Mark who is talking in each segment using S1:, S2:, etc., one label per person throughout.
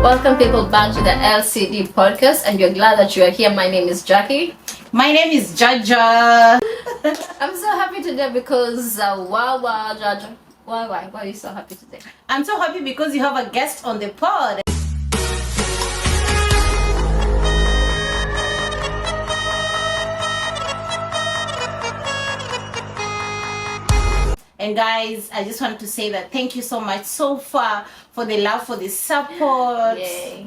S1: Welcome people back to the LCD podcast, and we're glad that you are here. My name is Jackie.
S2: My name is Jaja.
S1: I'm so happy today because wow Jaja. Why are you so happy today?
S2: I'm so happy because you have a guest on the pod. And guys, I just want to say that thank you so much so far for the love, for the support,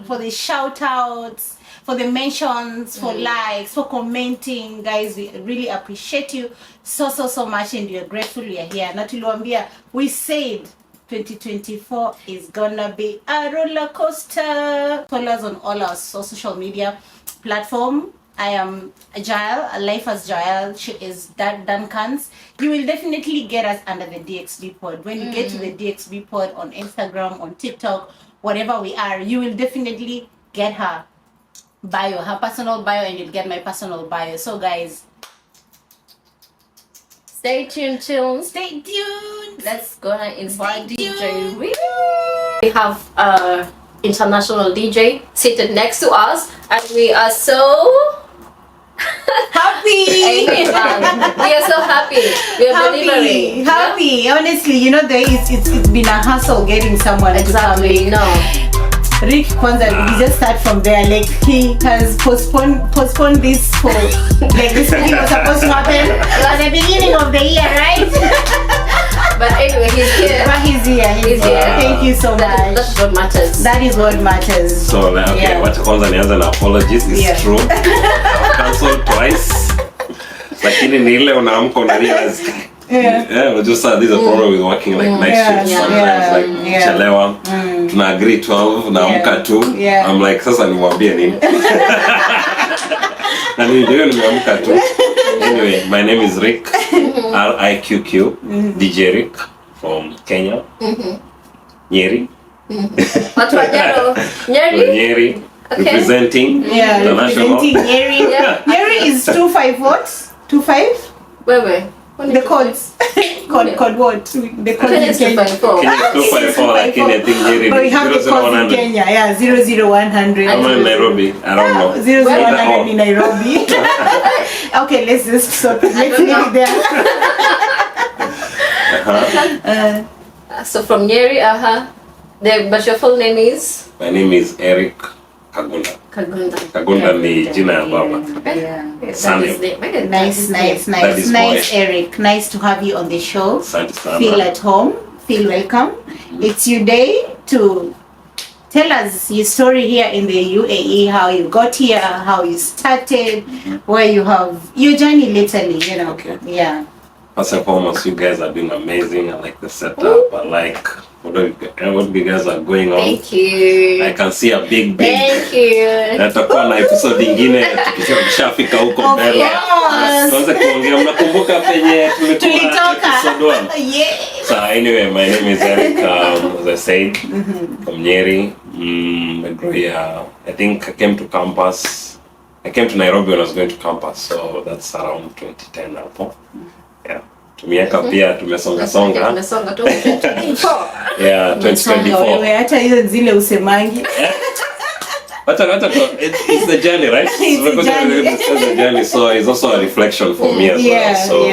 S2: for the shout outs, for the mentions, for likes, for commenting. Guys, we really appreciate you so much, and we are grateful we are here. Natuliwambia, we said 2024 is gonna be a roller coaster. Follow us on all our social media platform. I am Jael, life as Jael. She is Duncan's. You will definitely get us under the DXB pod. When you get to the DXB pod on Instagram, on TikTok, whatever we are, you will definitely get her bio, her personal bio, and you'll get my personal bio. So guys,
S1: stay tuned.
S2: Stay tuned.
S1: Let's go and invite DJ Riqq. We have international DJ seated next to us, and we are so
S2: happy.
S1: We are so happy. We are delivering.
S2: Happy. Yeah? Honestly, you know, it's been a hassle getting someone to come in.
S1: No.
S2: Riqq Kwanza, we just start from there. Like, he has postponed this for like this meeting was supposed to happen at the beginning of the year, right?
S1: But anyway, he's here.
S2: But he's here. He's here. Thank you so much.
S1: That's what matters.
S2: That is what matters.
S3: So okay, what Kwanza nianza na apologies is true. I've cancelled twice. Lakini ni ile unaamka una realize we just said there's a problem with working like night shifts sometimes, like chelewa. Tuna agree 12 naamka 2. I'm like, sasa nimwambie nini? Na ndio nimeamka 2. Anyway, my name is Riqq. Riqq. DJ Riqq from Kenya. Nyeri.
S1: Watu wa
S3: Nyeri. Representing international.
S2: Nyeri. Nyeri is 25 what? 25?
S1: Where?
S2: The codes. Code what? The code
S1: is 254.
S3: Kenya is 254, lakini I think Nyeri
S2: but we have the codes in Kenya. Yeah, 00100.
S3: I'm in Nairobi. I don't know.
S2: 00100 in Nairobi. Okay, let's just sort it. Let's leave it there.
S1: So from Nyeri, but your full name is?
S3: My name is Eric Kagunda. Kagunda ni jina ya baba.
S2: Nice, Eric. Nice to have you on the show. Feel at home. Feel welcome. It's your day to tell us your story here in the UAE, how you got here, how you started, where you have your journey literally, you know.
S3: Okay.
S2: Yeah.
S3: First and foremost, you guys are doing amazing. I like the setup. I like what you guys are going on.
S1: Thank you.
S3: I can see a big.
S1: Thank you.
S3: Natakuwa na episode nyingine tukishafika huko mbele. Tuanze kuongea, mnakumbuka penye tulitoka episode 1.
S2: Yeah.
S3: So anyway, my name is Eric, as I said, from Nyeri. I grew here. I think I came to Nairobi when I was going to campus, so that's around 2010 hapo. Yeah. Tumiaka pia tumesonga tu 2024. Yeah, 2024.
S2: Wewe hata hizo zile usemangi.
S3: It's the journey, right? It's the journey, so it's also a reflection for me as well. So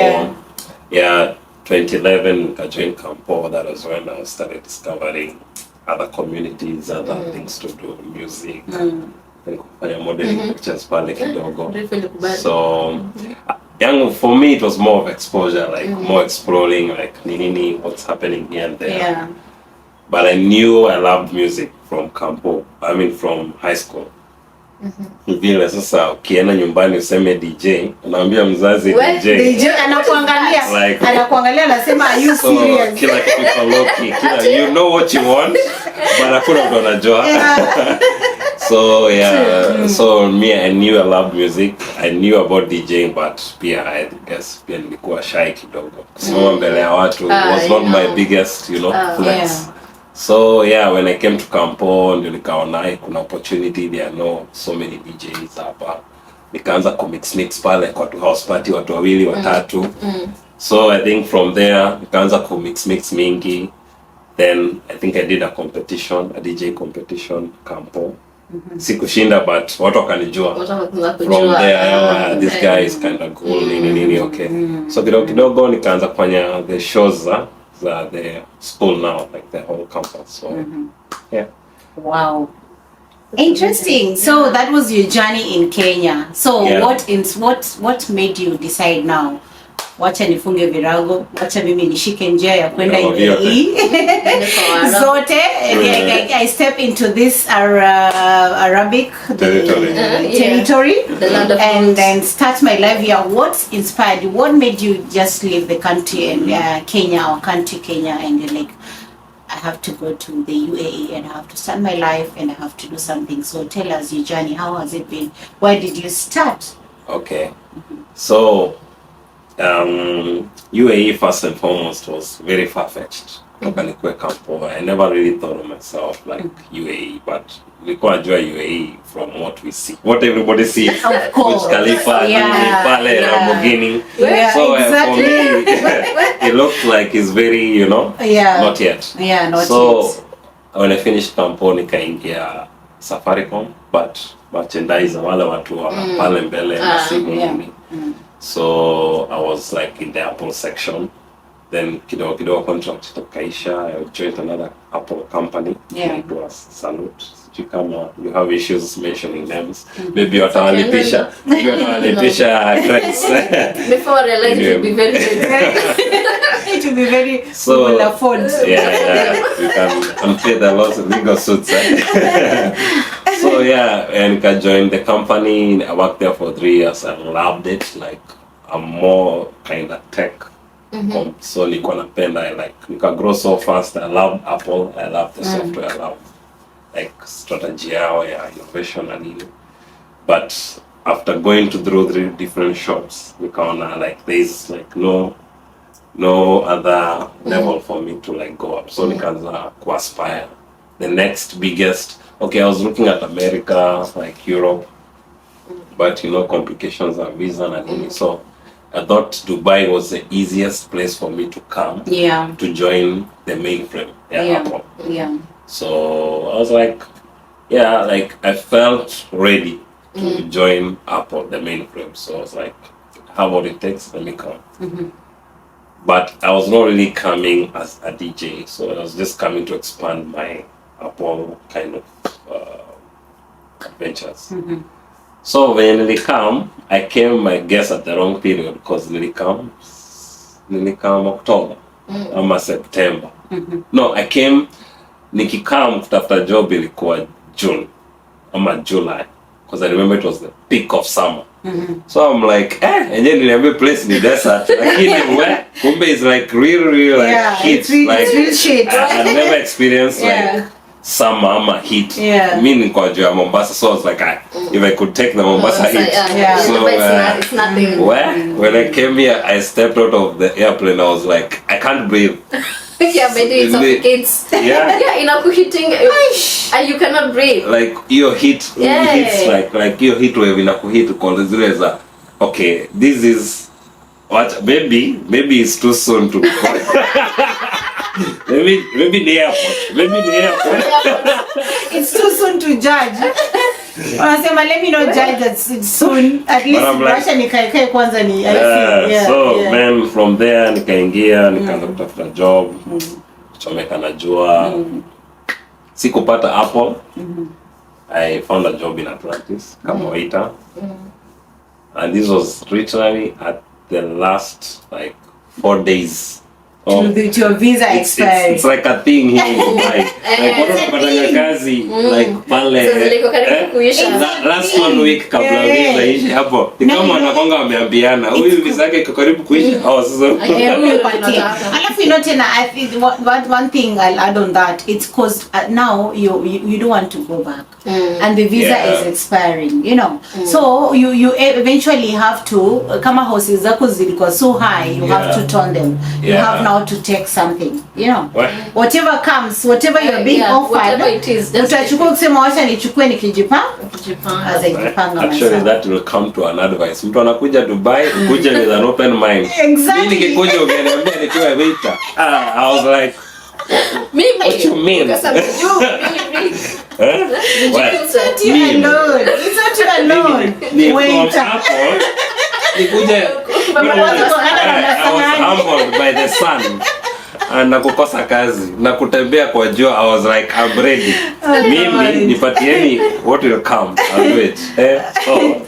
S3: yeah, 2011 I joined Campo. That was when I started discovering other communities, other things to do, music. Kufanya modeling pictures pale kidogo. So for me it was more of exposure, like more exploring, like nini, what's happening here and there.
S2: Yeah.
S3: But I knew I loved music from from high school. Vile sasa ukienda nyumbani useme DJ, unaambia mzazi DJ
S2: anakuangalia anasema are you serious?
S3: Kila kitu loki, you know what you want, but hakuna mtu anajua. So so me, I knew I loved music. I knew about DJing, but I guess nilikuwa shy kidogo. Kusimama mbele ya watu was not my biggest, flex. So when I came to Campo, ndio nikaona kuna opportunity, there are so many DJs hapa. Nikaanza kumix pale kwa house party, watu wawili watatu. So I think from there nikaanza kumix mingi. Then I think I did a competition, a DJ competition, Campo. Sikushinda, but watu wakanijua. From there, this guy is kind of cool, nini, okay. So kidogo nikaanza kufanya the shows za the school now, like the whole campus. So, yeah.
S2: Wow. Interesting. So that was your journey in Kenya. So what made you decide now? Wacha nifunge virago, wacha mimi nishike njia ya kwenda UAE. Zote, I step into this Arabic territory and then start my life here. What inspired you? What made you just leave the country and Kenya, our country Kenya, and you're like, I have to go to the UAE and I have to start my life and I have to do something. So tell us your journey. How has it been? Why did you start?
S3: Okay. So UAE first and foremost was very far-fetched. I never really thought of myself like UAE, but nilikuwa najua UAE from what we see, what everybody sees.
S2: Of course.
S3: Burj Khalifa, Pale, Lamborghini. So
S2: exactly.
S3: for me, it looked like it's very, not yet.
S2: Yeah, not
S3: so,
S2: yet.
S3: When I finished Campo, nikaingia Safaricom, but merchandise wale watu wa pale mbele na simu. So I was like in the Apple section. Then kidogo contract tokaisha, I joined another Apple company. It was Salute. You have issues mentioning names. Maybe watawalipisha.
S1: Before I realized it would be very
S2: it will be very
S3: so,
S2: we will afford.
S3: Yeah, you can unpaid a lot of legal suits. So and I joined the company. I worked there for 3 years. I loved it. Like I'm more kind of tech. So nilikuwa napenda, nika grow so fast. I love Apple. I love the software. I love like strategy yao ya innovation and nini. But after going through 3 different shops, nikaona like there is like no other level for me to like go up. So nikaanza ku aspire the next biggest. Okay, I was looking at America, like Europe, but complications are visa and nini. So I thought Dubai was the easiest place for me to come to join the mainframe Apple. So I was like, I felt ready to join Apple, the mainframe. So I was like, how about it takes, let me come. But I was not really coming as a DJ, so I was just coming to expand my Apple kind of ventures. So when Nilikam, I came, I guess, at the wrong period because Nilikam October, ama September. No, I came, nikikam kutafuta job ilikuwa June, ama July, because I remember it was the peak of summer. So I'm like, and then niliambia place ni desert, lakini kumbe is like real like heat,
S2: it's real shit.
S3: I never experienced like summer ama heat. Me nilikuwa juu ya Mombasa, so I was like, if I could take the Mombasa heat.
S1: So it's nothing.
S3: When I came here, I stepped out of the airplane. I was like, I can't breathe.
S1: Maybe it suffocates. Inakuhiting and you cannot breathe.
S3: Like your heat hits like your heat wave inakuhit kwa zile za okay, this is what maybe it's too soon to maybe the airport.
S2: It's too soon to judge. Wanasema let me not judge that it's soon. At least Russia nikae kwanza ni
S3: man, from there nikaingia nikaanza kutafuta job. Chomeka najua. Sikupata Apple. I found a job in Atlantis kama waiter. And this was literally at the last like 4 days.
S2: To your visa expired.
S3: It's like a thing here in Dubai. Like unapata kazi like pale last 1 week kabla visa ishi hapo. Ni kama wanakonga wameambiana huyu visa yake iko karibu kuisha. Sasa
S2: alafu tena I think one thing I'll add on that, it's cause now you don't want to go back and the visa is expiring, so you eventually have to, kama houses zako zilikuwa so high, you have to turn them. You have now to take something, whatever comes, whatever you're being offered, utachukua kusema wacha nichukue nikijipanga.
S3: Actually that will come to an advice. Mtu anakuja Dubai, kuja with an open mind.
S2: Exactly.
S3: Mimi nikikuja ungeniambia nikiwa waiter. I was like,
S1: Mimi.
S3: What you mean?
S1: Because mimi.
S2: It's not you alone. It's not you alone. Wait.
S3: I was humbled by the sun. Na kukosa kazi na kutembea kwa jua. I was like, I'm ready. Mimi nipatieni what will come. I'll do it. So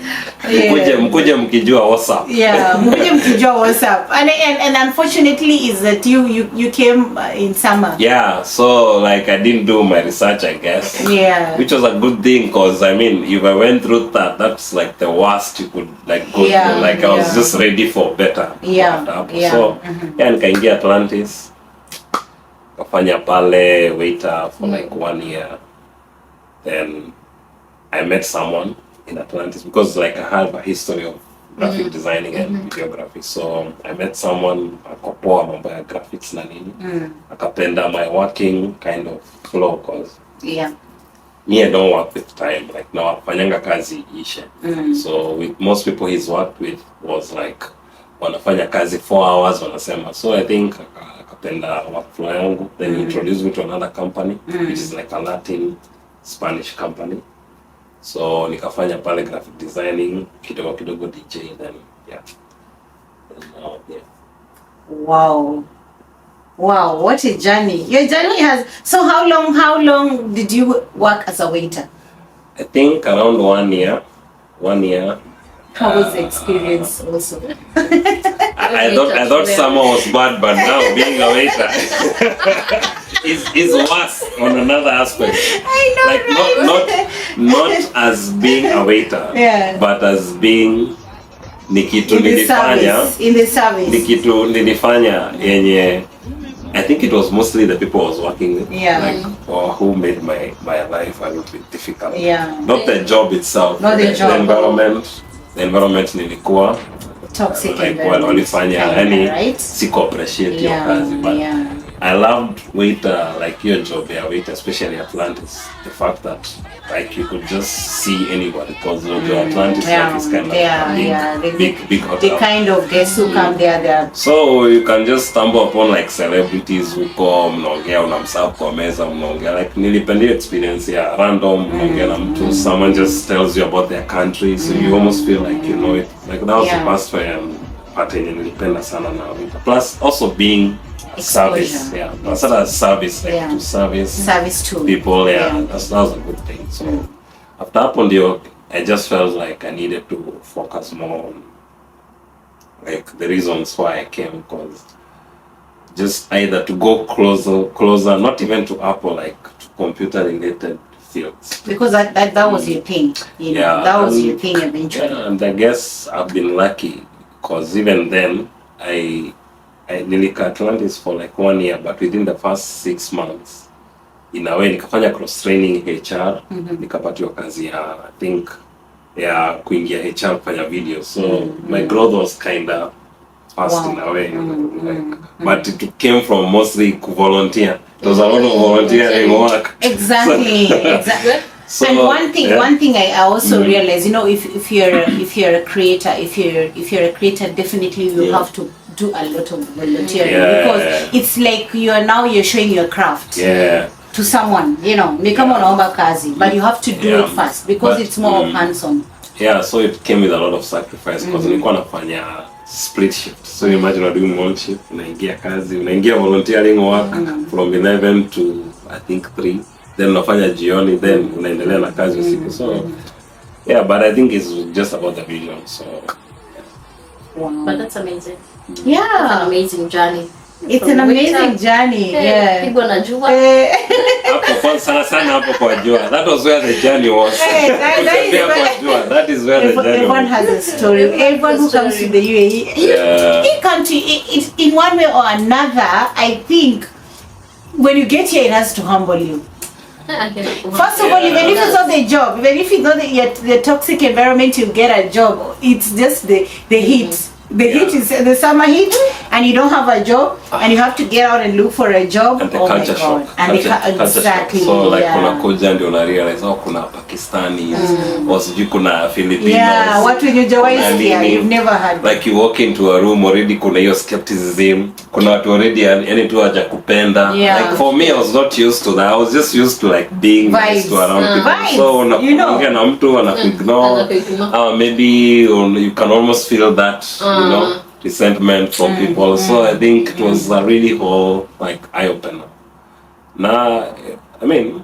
S3: mkuje mkijua what's up.
S2: Yeah, mkuje mkijua what's up. And unfortunately is that you came in summer.
S3: Yeah, so like I didn't do my research, I guess.
S2: Yeah.
S3: Which was a good thing, because I mean, if I went through that, that's like the worst you could like go through. Like I was just ready for better.
S2: Yeah.
S3: So nikaingia Atlantis. Kafanya pale waiter for like 1 year. Then I met someone in Atlantis, because like I have a history of graphic designing and videography. So I met someone akopoa mambo ya graphics na nini. Akapenda my working kind of flow, cause me, I don't work with time. Like now fanyanga kazi ishe. So with most people he's worked with was like wanafanya kazi 4 hours wanasema. So I think akapenda workflow yangu. Then he introduced me to another company which is like a Latin Spanish company. So nikafanya pale graphic designing, kidogo DJ, then
S2: Wow, what a journey. Your journey has, so how long did you work as a waiter?
S3: I think around 1 year. 1 year.
S2: How was the experience also?
S3: I thought summer was bad, but now being a waiter is worse on another aspect.
S2: I know,
S3: like not as being a waiter, but as being nikitu nilifanya
S2: in the service.
S3: Nikitu nilifanya yenye I think it was mostly the people I was working with, like, or who made my life a little bit difficult. Not the job itself,
S2: not the job.
S3: The environment nilikuwa
S2: toxic,
S3: like walifanya yani siko appreciate your kazi, but I loved waiter, like your job there, waiter, especially Atlantis. The fact that like you could just see anybody, because Atlantis like is kind of big hotel.
S2: The kind of guests who come there.
S3: So you can just stumble upon like celebrities who come, mnaongea, unamsahau kwa meza, mnaongea. Like nilipendia experience ya random, mnaongea na mtu, someone just tells you about their country, so you almost feel like you know it. Like that was the first part nilipenda sana na waiter. Plus also being service, that's a service, like to service to people, that was a good thing. So after that, I just felt like I needed to focus more on like the reasons why I came, because just either to go closer, not even to Apple, like to computer related fields. Because that was your thing, you know, that was your thing eventually. And I guess I've been lucky, because even then I nilikaa Atlantis for like 1 year, but within the first 6 months in a way nikafanya cross training HR, nikapatiwa kazi ya I think ya kuingia HR kufanya video, so my growth was kinda fast in a way, like, but it came from mostly volunteer. It was a lot of volunteering work. Exactly. So,
S2: and one thing I also realized, you know, if you're a creator, if you're a creator, definitely you have to do a lot of volunteering, because it's like you're showing your craft to someone, you know, ni kama unaomba kazi, but you have to do it fast, because it's more hands-on. So it came with a lot of sacrifice, because nilikuwa nafanya split shift. So imagine you're doing one shift, unaingia kazi, unaingia volunteering work from 11 to I think 3, then unafanya jioni, then unaendelea na kazi usiku. So but I think it's just about the vision. So
S1: but that's amazing.
S2: That's
S1: an amazing journey.
S2: It's an amazing journey.
S1: People najua.
S3: Hapo sana hapo kwa jua. That was where the journey was. That is where the journey. Everyone has a story. Everyone who comes to the UAE, country,
S2: in one way or another, I think when you get here, it has to humble you. First of all, even if it's not the job, even if it's not the toxic environment, you get a job. It's just the heat. The heat is the summer heat, and you don't have a job, and you have to get out and look for a job.
S3: And the culture shock.
S2: And exactly.
S3: So like unakuja ndio una realize kuna Pakistanis, or sijui kuna Filipinos.
S2: Watu wenye hujawahi sikia, you've never had.
S3: Like you walk into a room already kuna hiyo skepticism. kuna watu already yani tu haja kupenda. Like for me I was not used to that. I was just used to like being nice to around people. So unaongea na mtu anakuignore. Maybe you can almost feel that, you know, resentment from people. So I think it was a really whole like eye opener. Nah, I mean,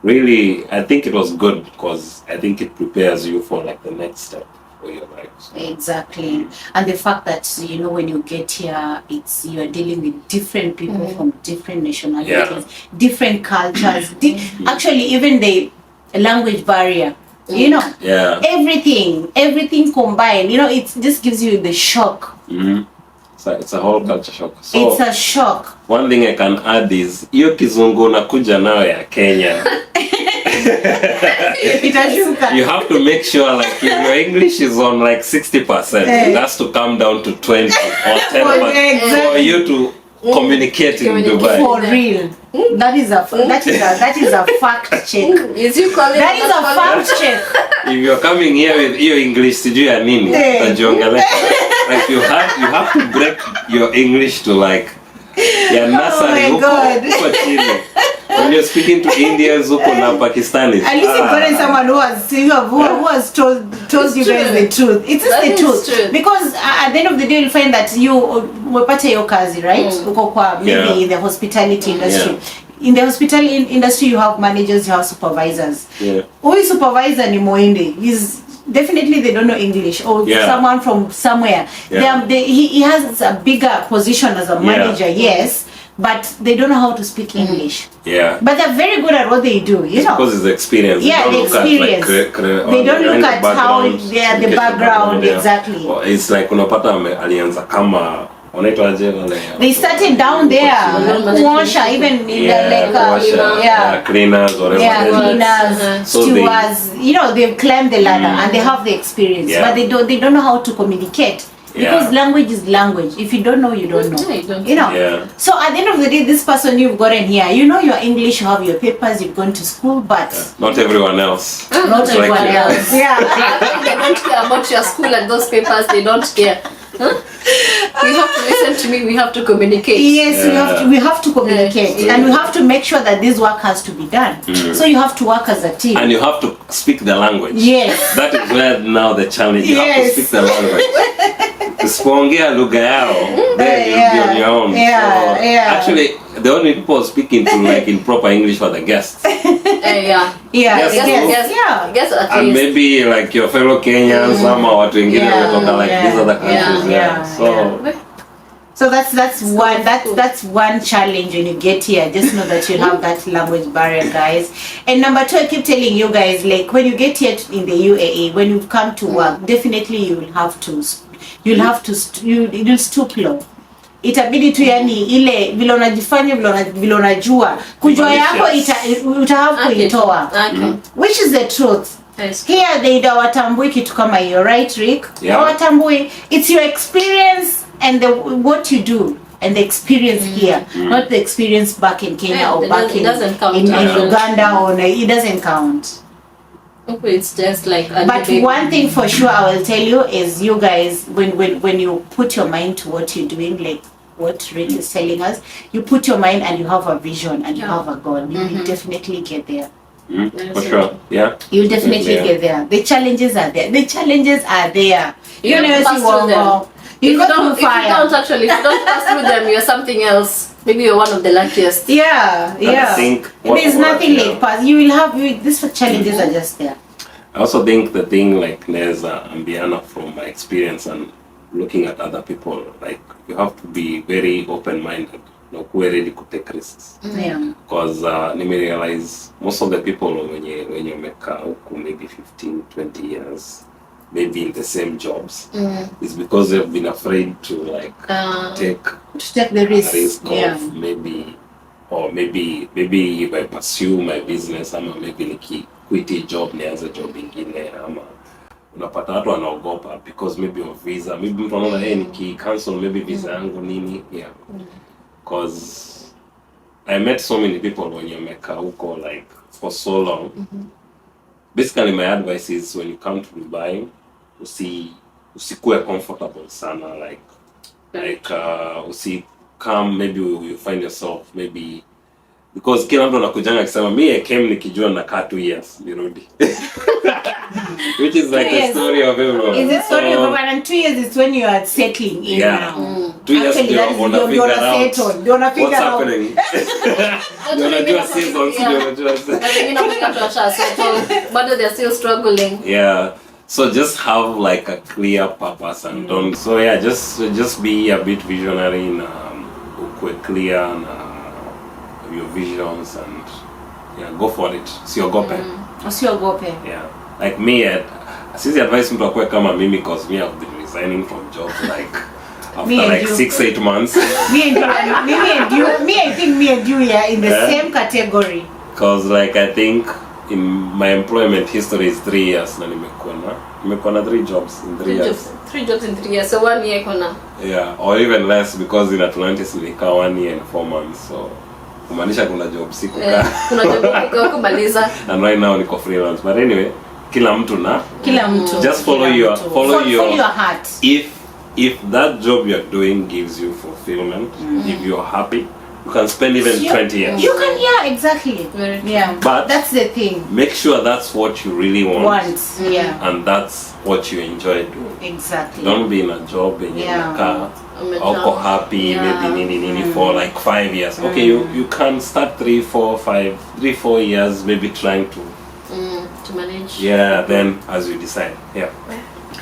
S3: really, I think it was good because I think it prepares you for like the next step for your life. So.
S2: Exactly. And the fact that, you know, when you get here, it's you're dealing with different people from different nationalities, different cultures, actually even the language barrier, you know, everything combined, you know, it just gives you the shock.
S3: It's a whole culture shock. So
S2: it's a shock.
S3: One thing I can add is hiyo kizungu nakuja nayo ya Kenya. You have to make sure like if your English is on like 60%, it has to come down to 20 or 10% for you to communicate in Dubai.
S2: For real. That is a fact check.
S1: Is you calling
S2: that is a fact check.
S3: If you're coming here with your English sijui ya nini, utajiongelea. Like you have to break your English to like nursery huko chini. When you're speaking to Indians huko na Pakistanis.
S2: At least you've gotten someone who has told you guys the truth. It's just the truth. Because at the end of the day you'll find that you umepata hiyo kazi, right? Uko kwa maybe in the hospitality industry. In the hospitality industry you have managers, you have supervisors. Who is supervisor ni Moinde. Definitely they don't know English or someone from somewhere. He has a bigger position as a manager, yes, but they don't know how to speak English. But they're very good at what they do, you know.
S3: Because it's the experience.
S2: The experience. They don't look at how they are the background exactly.
S3: It's like unapata alianza kama
S2: they started down there, washer, even in the
S3: cleaners, whatever.
S2: Stewards. You know, they've climbed the ladder and they have the experience, but they don't know how to communicate because language is language. If you don't know, you don't know. You know. So at the end of the day, this person you've gotten here, you know your English, you have your papers, you've gone to school, but
S3: not everyone else.
S2: Not everyone else.
S1: They don't care about your school and those papers. They don't care. We have to listen to me, we have to communicate.
S2: Yes, we have to communicate and we have to make sure that this work has to be done. So you have to work as a team.
S3: And you have to speak the language.
S2: Yes.
S3: That is where now the challenge. You have to speak the language. Usipoongea lugha yao, then you'll be on your own. Actually, the only people speaking to like in proper English are the guests.
S2: Guess
S3: and maybe like your fellow Kenyans, some watu wengine wametoka like these other countries.
S2: So that's one challenge when you get here. Just know that you have that language barrier, guys. And number 2, I keep telling you guys, like when you get here in the UAE, when you come to work, definitely you'll stoop low. Itabidi tu yani ile vile unajifanya vile unajua kujua yako utahavu kuitoa, which is the truth. Here they hawatambui kitu kama hiyo, right Riqq? Hawatambui. It's your experience and what you do and the experience here, not the experience back in Kenya or back in Uganda, or it doesn't count.
S1: It's just like
S2: but one thing for sure I will tell you is you guys, when you put your mind to what you're doing, like what Riqq is telling us, you put your mind and you have a vision and you have a goal, you will definitely get there.
S3: For sure,
S2: you'll definitely get there. The challenges are there.
S1: You never pass through them. If you don't pass through them, you're something else. Maybe you're one of the luckiest.
S3: I think
S2: there's nothing like pass. You will have these challenges are just there.
S3: I also think the thing like Neza and Biana, from my experience and looking at other people, like you have to be very open-minded. We're ready to take risks. Because nime realize most of the people when you make maybe 15, 20 years, maybe in the same jobs, is because they've been afraid to like take
S2: the risk
S3: of maybe if I pursue my business ama maybe quit job nianze job ingine ama unapata watu wanaogopa because maybe of visa, maybe mtu anaona niki cancel maybe visa yangu nini because I met so many people when you make huko like for so long. Basically my advice is when you come to Dubai, usikue comfortable sana, like come, maybe you find yourself maybe because kila mtu anakujanga akisema me I came nikijua nakaa 2 years nirudi. Which is like the story of everyone.
S2: Is the story of everyone, and 2 years is when you are settling in now.
S3: 2 years
S2: Actually, that is
S3: wanna
S2: you're
S3: figure
S2: settled. You're
S3: out what's happening. Unajua seasons,
S1: but they're still struggling.
S3: Yeah. So just have like a clear purpose and don't. So yeah, just be a bit visionary and clear and your visions and yeah, go for it. Usiogope.
S2: Usiogope.
S3: Yeah. Like me, sisi advice mtu akue kama mimi because me I've been resigning from jobs like after like 6-8 months.
S2: I think me and you are in the same category.
S3: Because like I think in my employment history is 3 years na nimekuwa na 3 jobs in 3 years.
S1: 3 jobs in 3 years, so 1 year kona.
S3: Yeah, or even less because in Atlantis nilikaa 1 year and 4 months, so kumaanisha kuna job sikukaa.
S1: Kuna job kumaliza.
S3: And right now niko freelance, but anyway, kila mtu just follow your
S2: heart.
S3: If that job you're doing gives you fulfillment, if you're happy, you can spend even 20 years.
S2: You can, yeah, exactly. Yeah,
S3: but
S2: that's the thing.
S3: Make sure that's what you really want.
S2: Yeah.
S3: And that's what you enjoy doing.
S2: Exactly.
S3: Don't be in a job in your car, or happy, maybe for like 5 years. Okay, you can start 3-4 years, maybe trying to
S1: manage.
S3: Yeah, then as you decide. Yeah.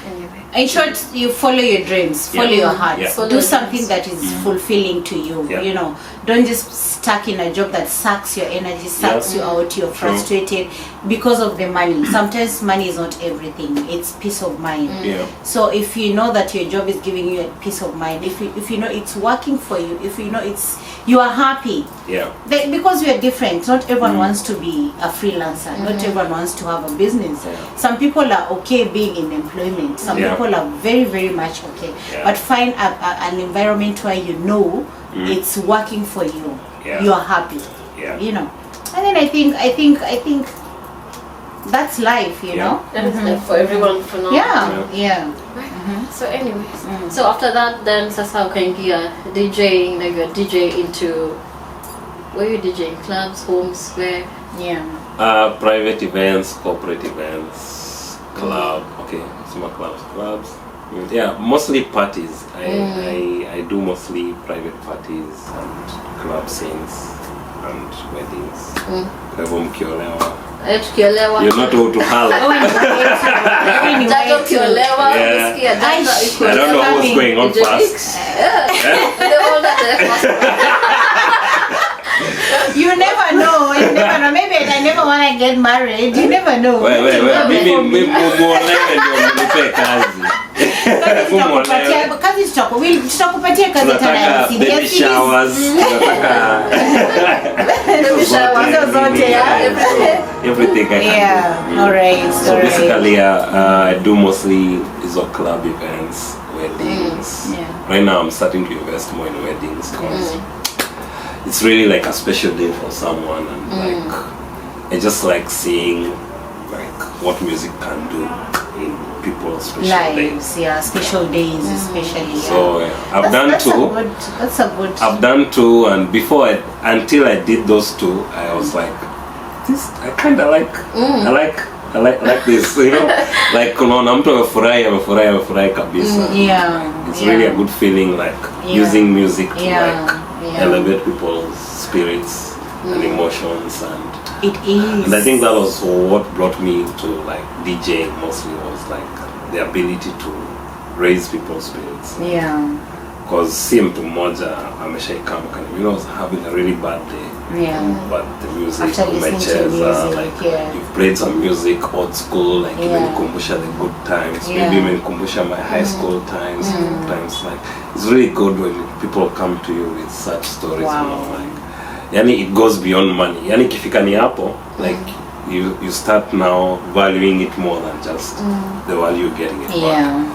S1: Anyway.
S2: In short, you follow your dreams, follow your heart, do something that is fulfilling to you. You know, don't just stuck in a job that sucks your energy, sucks you out. You're frustrated because of the money. Sometimes money is not everything; it's peace of mind. So if you know that your job is giving you a peace of mind, if you know it's working for you, if you know you are happy. Because we are different. Not everyone wants to be a freelancer. Not everyone wants to have a business. Some people are okay being in employment. Some people are very, very much okay. But find an environment where you know it's working for you. You are happy. You know. And then I think that's life, you know.
S1: That's life for everyone for now. So anyways, so after that, then sasa ukaingia DJing, like a DJ into where you DJing, clubs, homes, where?
S3: Private events, corporate events, club. Okay, small clubs. Yeah, mostly parties. I do mostly private parties and club scenes and weddings. Kwa hivyo mkiolewa. You're not able to holler. I don't know what's going on first.
S2: You never know. Maybe I never want to get married. You never know.
S3: Mimi muolewe ndio mnipe kazi.
S2: Kazi tutakupatia kazi tena.
S3: Baby showers. Everything I can.
S2: Alright.
S3: So basically, I do mostly club events, weddings. Right now, I'm starting to invest more in weddings because it's really like a special day for someone, and like I just like seeing like what music can do in people's special days.
S2: Special days especially.
S3: So I've done two.
S2: That's a good.
S3: I've done two, and until I did those two, I was like, this I kind of like. I like this, you know, like unaona mtu amefurahi kabisa. It's really a good feeling, like using music to like elevate people's spirits and emotions, and
S2: it is.
S3: And I think that was what brought me to like DJing mostly, was like the ability to raise people's spirits. Because si mtu mmoja ameshaikama kani, you know, I was having a really bad day. But the music, umecheza, like you've played some music, old school, like imenikumbusha the good times, maybe imenikumbusha my high school times, like it's really good when people come to you with such stories. You know, like yani it goes beyond money. Yani kifika ni hapo, like you start now valuing it more than just the value you're getting it back.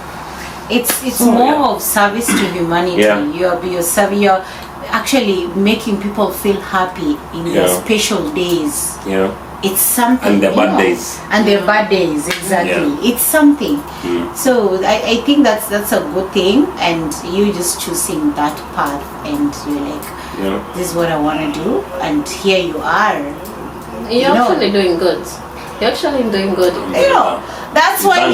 S2: It's more of service to humanity. You're actually making people feel happy in their special days. it's something.
S3: And the bad days.
S2: And the bad days, exactly.
S3: Yeah.
S2: It's something. So I think that's a good thing, and you just choosing that path, and you're like, this is what I want to do, and here you are.
S1: You're actually doing good. You're actually doing good.
S2: That's why I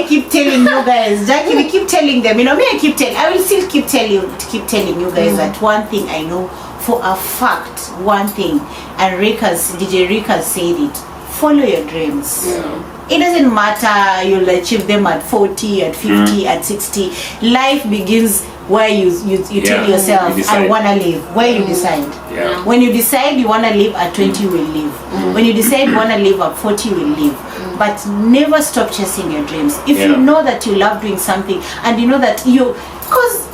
S2: keep telling you guys, Jackie, we keep telling them, I will still keep telling you guys that one thing I know for a fact, one thing, and DJ Riqq has said it, follow your dreams. It doesn't matter, you'll achieve them at 40, at 50, at 60. Life begins where you tell yourself, I want to live, where you decide. When you decide you want to live at 20, you will live. When you decide you want to live at 40, you will live. But never stop chasing your dreams. If you know that you love doing something, and you know that because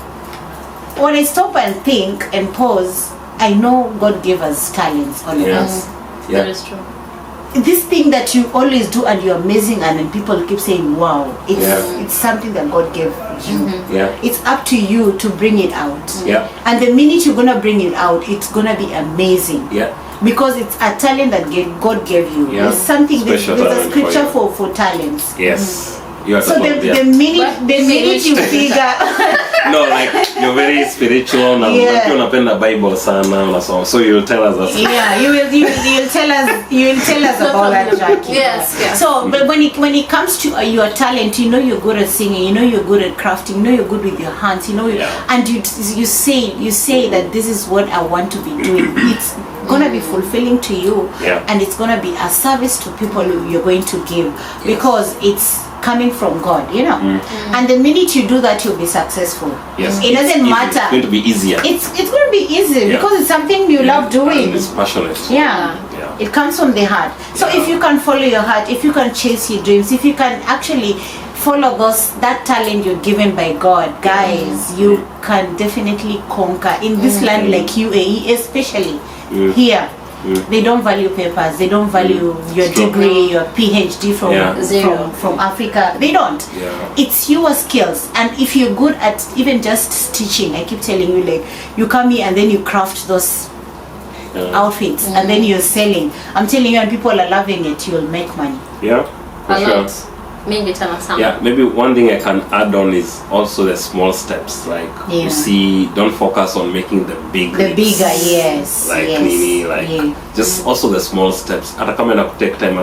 S2: when I stop and think and pause, I know God gave us talents, all of us.
S1: That is true.
S2: This thing that you always do and you're amazing, and then people keep saying, wow, it's something that God gave you. It's up to you to bring it out. And the minute you're going to bring it out, it's going to be amazing. Because it's a talent that God gave you. There's something, there's a scripture for talents.
S3: Yes.
S2: So the minute you figure
S3: no, like you're very spiritual now. Unapenda Bible sana, so you'll tell us that. You'll tell us about that, Jackie.
S1: Yes.
S2: So but when it comes to your talent, you're good at singing, you're good at crafting, you're good with your hands, and you say that this is what I want to be doing. It's gonna be fulfilling to you, and it's gonna be a service to people you're going to give, because it's coming from God, and the minute you do that, you'll be successful. It doesn't matter.
S3: It's going to be easier.
S2: It's going to be easy because it's something you love doing.
S3: And it's passionate.
S2: It comes from the heart. So if you can follow your heart, if you can chase your dreams, if you can actually follow that talent you're given by God, guys, you can definitely conquer in this land like UAE, especially here. They don't value papers. They don't value your degree, your PhD from Africa. They don't. It's your skills. And if you're good at even just stitching, I keep telling you, like, you come here and then you craft those outfits and then you're selling. I'm telling you, and people are loving it, you'll make money.
S3: For sure. Maybe one thing I can add on is also the small steps. Like you see, don't focus on making the big leaps.
S2: Bigger, yes.
S3: Like Nini, just also the small steps. Atakama na take time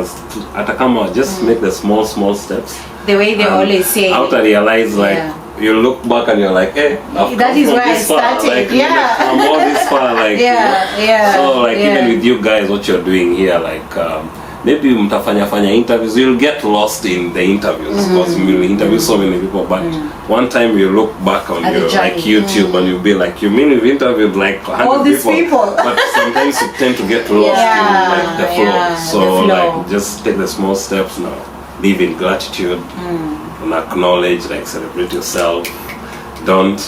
S3: atakama just make the small steps.
S2: The way they always say.
S3: How to realize you look back and you're like, hey,
S2: that is where I started.
S3: I'm all this far, like So like even with you guys, what you're doing here, like. Maybe mtafanya interviews, you'll get lost in the interviews because you'll interview so many people, but one time you look back on your like YouTube and you'll be like, you mean you've interviewed like 100 people, but sometimes you tend to get lost in like the flow. So like just take the small steps now, live in gratitude and acknowledge, like celebrate yourself. Don't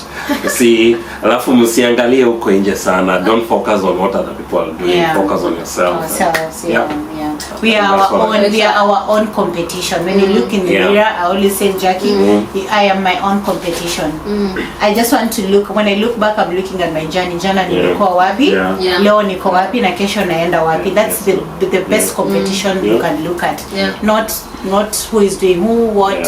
S3: see, alafu msiangalie huko nje sana. Don't focus on what other people are doing. Focus on yourself.
S2: Ourselves, We are our own competition. When you look in the mirror, I always say, Jackie, I am my own competition. I just want to look. When I look back, I'm looking at my journey. Jana nilikuwa wapi? Leo niko wapi na kesho naenda wapi? That's the best competition you can look at. Not who is doing what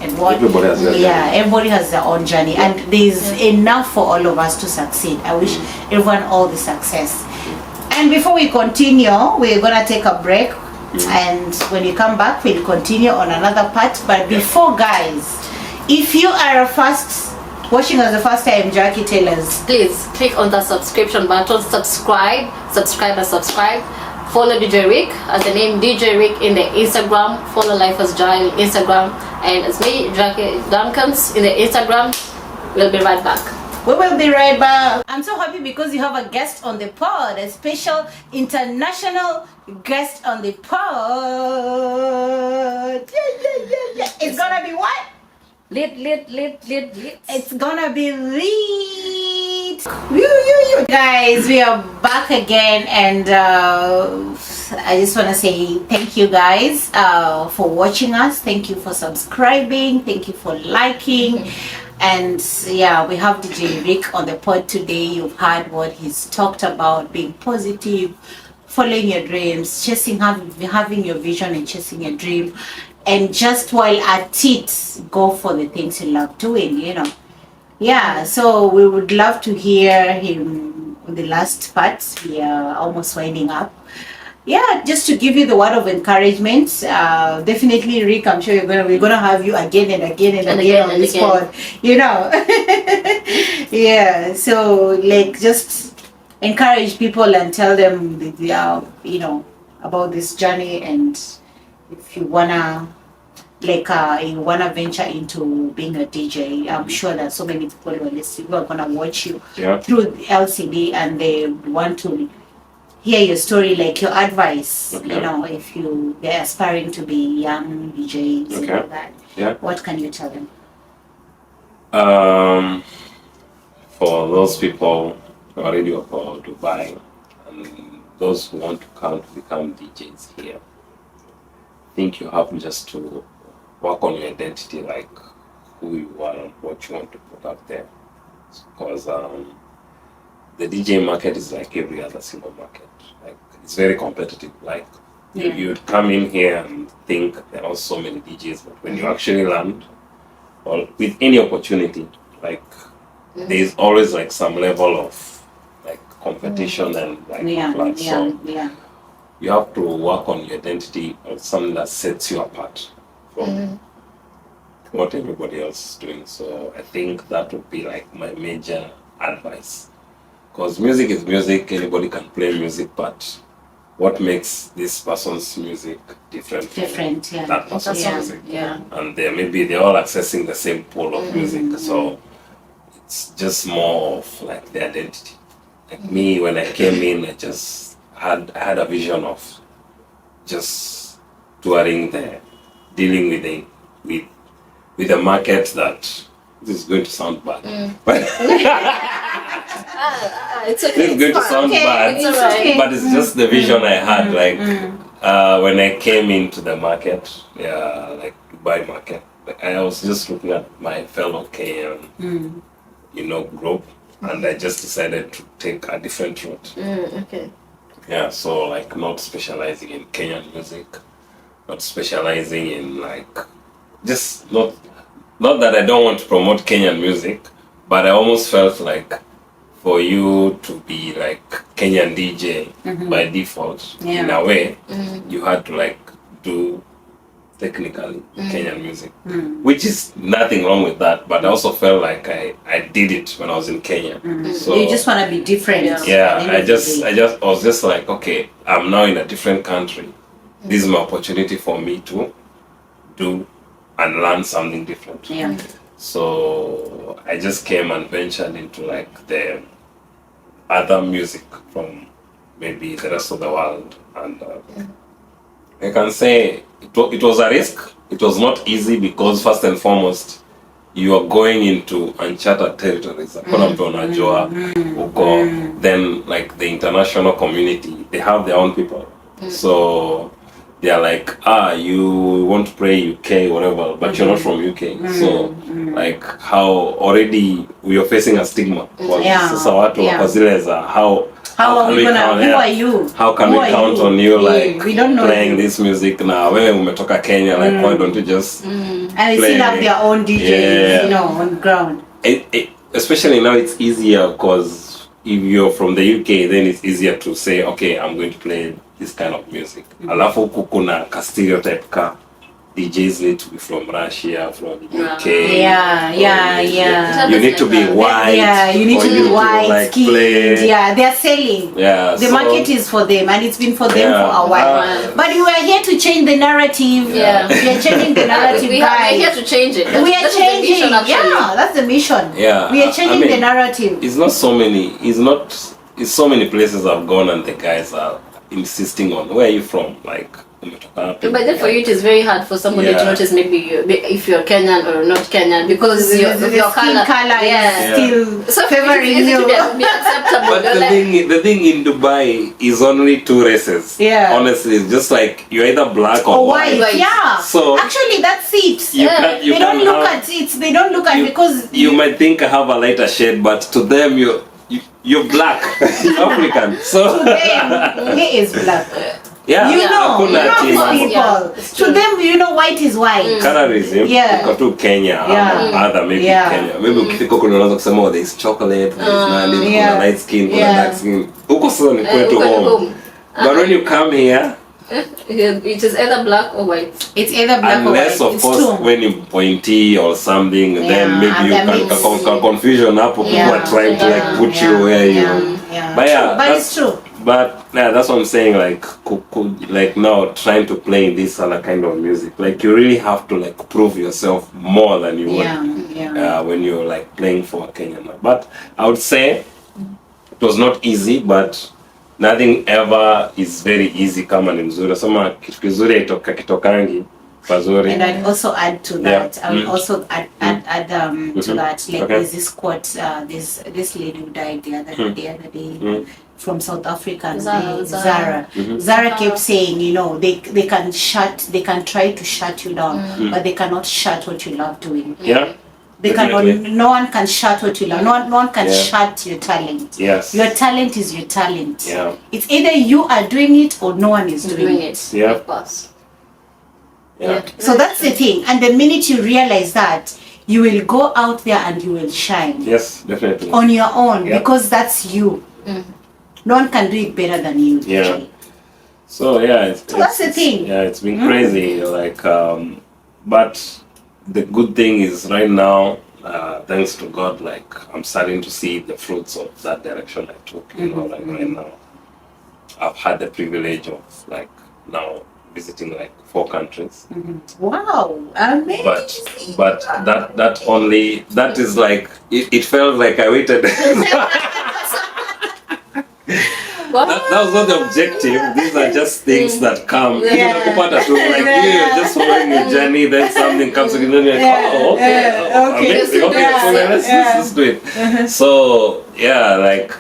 S2: and what.
S3: Everybody has their journey.
S2: Everybody has their own journey, and there's enough for all of us to succeed. I wish everyone all the success. And before we continue, we're gonna take a break, and when you come back, we'll continue on another part. But before, guys, if you are watching us the first time, Jackie, tell us.
S1: Please click on the subscription button, subscribe. Follow DJ Riqq as the name DJ Riqq in the Instagram. Follow Life as Joy Instagram, and it's me, Jackie Duncans, in the Instagram. We'll be right back.
S2: We will be right back. I'm so happy because you have a guest on the pod, a special international guest on the pod. It's gonna be what?
S1: Lit.
S2: It's gonna be lit. Guys, we are back again, and I just want to say thank you guys for watching us. Thank you for subscribing. Thank you for liking. And we have DJ Riqq on the pod today. You've heard what he's talked about, being positive, following your dreams, having your vision and chasing your dream, and just while at it, go for the things you love doing, you know. Yeah, so we would love to hear him on the last part. We are almost winding up. Yeah, just to give you the word of encouragement. Definitely, Riqq, I'm sure we're gonna have you again and again and again on this pod. You know. Yeah. So like, just encourage people and tell them you know, about this journey, and if you wanna you wanna venture into being a DJ, I'm sure that so many people who are gonna watch you through LCD, and they want to hear your story, like your advice, you know, if they're aspiring to be young DJs and all that. Yeah. What can you tell them?
S3: For those people who are ready for Dubai, and those who want to come to become DJs here, I think you have just to work on your identity, like who you are and what you want to put out there. Because the DJ market is like every other single market. Like, it's very competitive. Like, you'd come in here and think there are so many DJs, but when you actually land, or with any opportunity, like, there's always like some level of like competition and like so you have to work on your identity or something that sets you apart from what everybody else is doing. So I think that would be like my major advice. Because music is music, anybody can play music, but what makes this person's music different from that person's music?
S2: Yeah.
S3: And they're all accessing the same pool of music, so it's just more of like the identity. Like me, when I came in, I just had a vision of just touring there, dealing with a market that, this is going to sound bad, but
S1: it's okay.
S3: It's going to sound bad, but it's just the vision I had. Like when I came into the market, like Dubai market, I was just looking at my fellow Kenyan, you know, group, and I just decided to take a different route. Yeah, so like not specializing in Kenyan music, not specializing in like, just not that I don't want to promote Kenyan music, but I almost felt like for you to be like Kenyan DJ by default, in a way, you had to like do technically Kenyan music, which is nothing wrong with that. But I also felt like I did it when I was in Kenya. So
S2: you just want to be different.
S3: Yeah, I was just like, okay, I'm now in a different country. This is my opportunity for me to do and learn something different.
S2: Yeah.
S3: So I just came and ventured into like the other music from maybe the rest of the world, and I can say it was a risk. It was not easy because first and foremost you are going into uncharted territories. Then like the international community, they have their own people. So they are like, you want to play UK, whatever, but you're not from UK. So, like, how already we are facing a stigma. Sasa watu wakazieleza, how are we gonna, who are you? How can we count on you, like,
S2: we don't know
S3: playing this music now? Wewe umetoka Kenya, like, why don't you just
S2: and they still have their own DJs, you know, on the ground.
S3: Especially now it's easier because if you're from the UK, then it's easier to say, okay, I'm going to play this kind of music. Alafu kuna ka stereotype ka DJs need to be from Russia, from the UK. You need to be white.
S2: Yeah, you need to be white, skinned. Yeah, they're selling.
S3: Yeah,
S2: the market is for them, and it's been for them for a while. But we are here to change the narrative. We are changing the narrative.
S1: We are here to change it.
S2: We are changing. That's the mission.
S3: Yeah,
S2: we are changing the narrative.
S3: It's not so many. It's so many places I've gone, and the guys are insisting on, where are you from? Like,
S1: but then for you it is very hard for somebody to notice maybe if you're Kenyan or not Kenyan, because your color
S2: is still
S1: so
S2: favoring you.
S1: Be acceptable.
S3: But the thing in Dubai is only two races. Honestly, it's just like you're either black or white. So
S2: actually that's it.
S3: They
S2: don't look at it. They don't look at it because
S3: you might think I have a lighter shade, but to them you're black, you're African. So
S2: to them, he is black.
S3: Yeah,
S2: you know these people. To them, you know, white is white.
S3: Colorism.
S2: Yeah.
S3: Iko tu Kenya. Other maybe Kenya. Maybe ukifika huko unaweza kusema there is chocolate, there is nani, kuna light skin, kuna dark skin. Huko sio ni kwetu home. But when you come here,
S1: it is either black or white.
S2: It's either black
S3: unless
S2: or white.
S3: Unless of course when you pointy or something, then maybe you can confusion up. People are trying to like put you where you. But yeah,
S2: but it's true.
S3: But yeah, that's what I'm saying. Like now trying to play in this other kind of music, like you really have to like prove yourself more than you would when you're like playing for a Kenyan. But I would say it was not easy, but nothing ever is very easy. Kama ni mzuri, sema kitu kizuri kitokangi pazuri.
S2: And I'd also add to that. I would also add to that. Like there's this quote. This lady who died the other day. From South Africa, Zara. Zara kept saying, you know, they can try to shut you down, but they cannot shut what you love doing.
S3: Yeah.
S2: They cannot. No one can shut what you love. No one can shut your talent.
S3: Yes.
S2: Your talent is your talent.
S3: Yeah.
S2: It's either you are doing it or no one is doing it.
S3: Yeah.
S1: Of course.
S3: Yeah.
S2: So that's the thing. And the minute you realize that, you will go out there and you will shine.
S3: Yes, definitely.
S2: On your own, because that's you. No one can do it better than you.
S3: Yeah. So yeah,
S2: so that's the thing.
S3: Yeah, it's been crazy. Like, but the good thing is right now, thanks to God, like I'm starting to see the fruits of that direction I took. You know, like right now, I've had the privilege of like now visiting like 4 countries.
S2: Wow, amazing!
S3: But that is like it felt like I waited. That was not the objective. These are just things that come. Like you're just following your journey, then something comes again, and you're like, amazing. Okay, let's do it. So yeah, like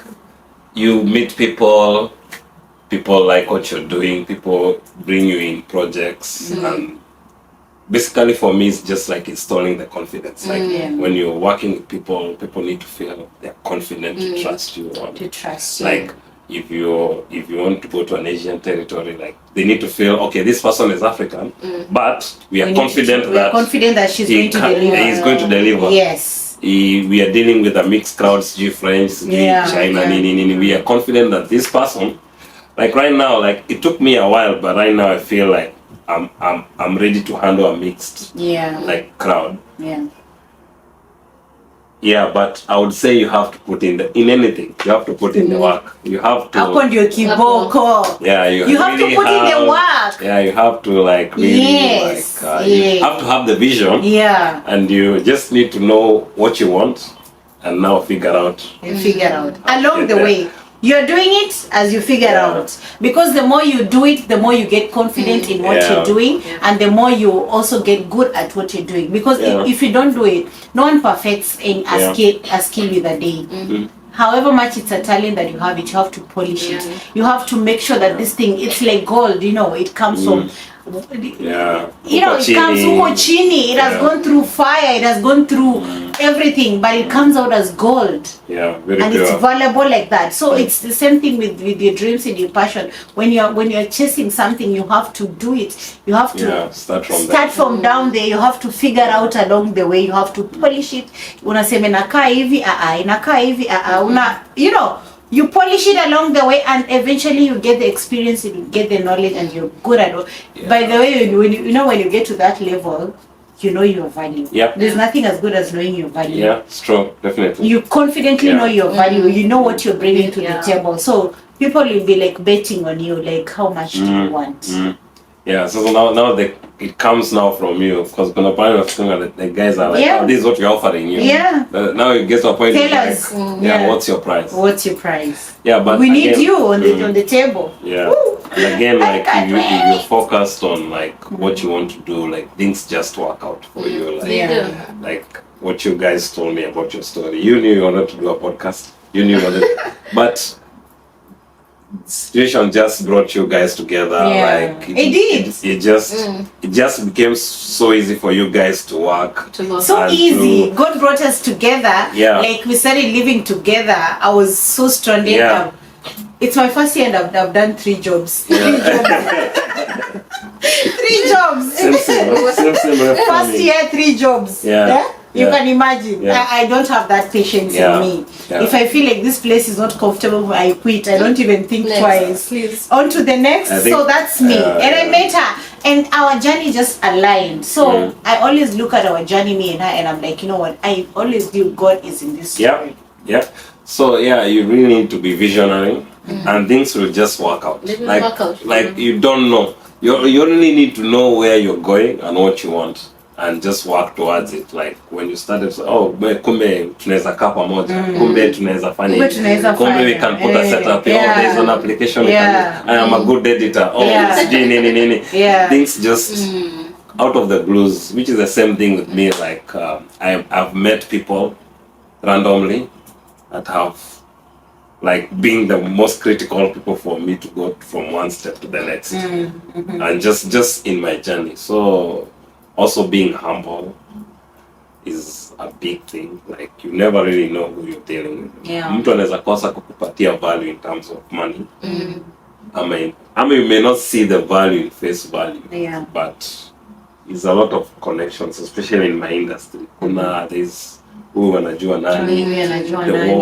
S3: you meet people like what you're doing, people bring you in projects, and basically for me it's just like installing the confidence. Like when you're working with people need to feel they're confident to trust you.
S2: To trust you.
S3: Like if you want to go to an Asian territory, like they need to feel okay, this person is African, but we are confident that
S2: she's going to deliver.
S3: He's going to deliver.
S2: Yes.
S3: We are dealing with a mixed crowd, French, China, we are confident that this person, like right now, like it took me a while, but right now I feel like I'm ready to handle a mixed like crowd. Yeah, but I would say you have to put in anything. You have to put in the work. You have to.
S2: Yeah,
S3: you
S2: have to put in the work.
S3: Yeah, you have to like really you have to have the vision.
S2: Yeah.
S3: And you just need to know what you want, and now figure out.
S2: Along the way. You're doing it as you figure out, because the more you do it, the more you get confident in what you're doing, and the more you also get good at what you're doing. Because if you don't do it, no one perfects in a skill with a day. However much it's a talent that you have it, you have to polish it. You have to make sure that this thing, it's like gold, you know, it comes from you know, it comes from chini. It has gone through fire, it has gone through everything, but it comes out as gold.
S3: Very
S2: and
S3: pure.
S2: It's valuable like that. So it's the same thing with your dreams and your passion. When you're chasing something, you have to do it. You have to start from down there. You have to figure out along the way. You have to polish it. Unasema inakaa hivi, inakaa hivi, you know. You polish it along the way, and eventually you get the experience, you get the knowledge, and you're good at it. By the way, when you get to that level, you know your value. There's nothing as good as knowing your value.
S3: It's true, definitely.
S2: You confidently know your value. You know what you're bringing to the table. So people will be like betting on you, like how much do you want?
S3: So now it comes now from you, because when the guys are like, oh, this is what we're offering you. Now it gets to a point.
S2: Tell us.
S3: What's your price?
S2: What's your price?
S3: But
S2: we need you on the table.
S3: And again, like if you're focused on like what you want to do, like things just work out for you. Like what you guys told me about your story. You knew you wanted to do a podcast. You knew you wanted, but situation just brought you guys together. Like
S2: it did.
S3: It just became so easy for you guys to work.
S2: So easy. God brought us together.
S3: Yeah.
S2: Like we started living together. I was so stranded.
S3: Yeah.
S2: It's my first year and I've done 3 jobs.
S3: Yeah.
S2: 3 jobs.
S3: Same,
S2: First year, 3 jobs.
S3: Yeah.
S2: You can imagine. I don't have that patience in me. If I feel like this place is not comfortable, I quit. I don't even think twice.
S1: Please.
S2: On to the next. So that's me. And I met her. And our journey just aligned. So I always look at our journey, me and her, and I'm like, you know what? I always feel God is in this story.
S3: Yeah. So you really need to be visionary, and things will just work out. Like you don't know. You only need to know where you're going and what you want, and just work towards it. Like when you started, kumbe tunaweza kaa pamoja, kumbe tunaweza fanya, kumbe we can put a setup. There's an application. I am a good editor. Nini. Things just out of the blues, which is the same thing with me. Like I've met people randomly that have like being the most critical people for me to go from one step to the next, and just in my journey. So also being humble is a big thing. Like you never really know who you're dealing with. Mtu anaweza kosa kukupatia value in terms of money. I mean you may not see the value in face value, but it's a lot of connections, especially in my industry. There's who wanajua nani,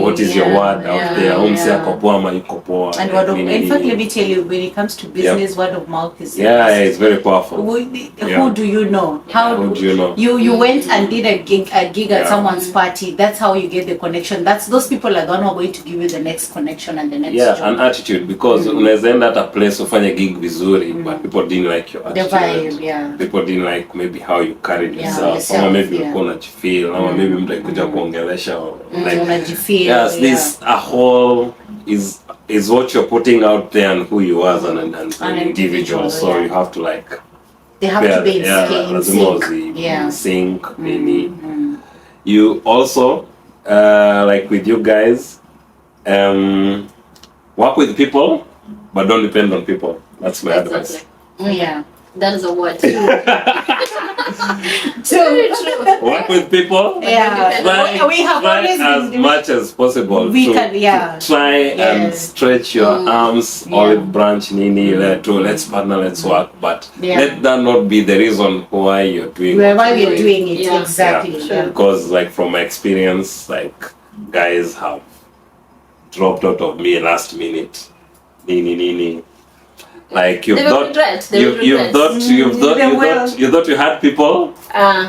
S3: what is your word out there, ako poa ama yuko poa.
S2: And in fact, let me tell you, when it comes to business, word of mouth is
S3: it's very powerful.
S2: Who do you know? How do you know? You went and did a gig at someone's party. That's how you get the connection. Those people are the one who are going to give you the next connection and the next job.
S3: An attitude, because unaweza enda at a place ufanye gig vizuri, but people didn't like your attitude.
S2: The vibe,
S3: People didn't like maybe how you carried yourself, or maybe ulikuwa unajifeel, or maybe mtu alikuja kuongelesha, like this a whole is what you're putting out there and who you are as an individual. So you have to
S2: they have to be in
S3: sync. You also like with you guys, work with people, but don't depend on people. That's my advice.
S1: That is a word.
S2: True.
S3: Work with people.
S2: We have always
S3: as much as possible. Try and stretch your arms, olive branch, let's partner, let's work. But let that not be the reason why you're doing
S2: why we're doing it. Exactly.
S3: Because like from my experience, like guys have dropped out of me last minute. Like you thought you had people,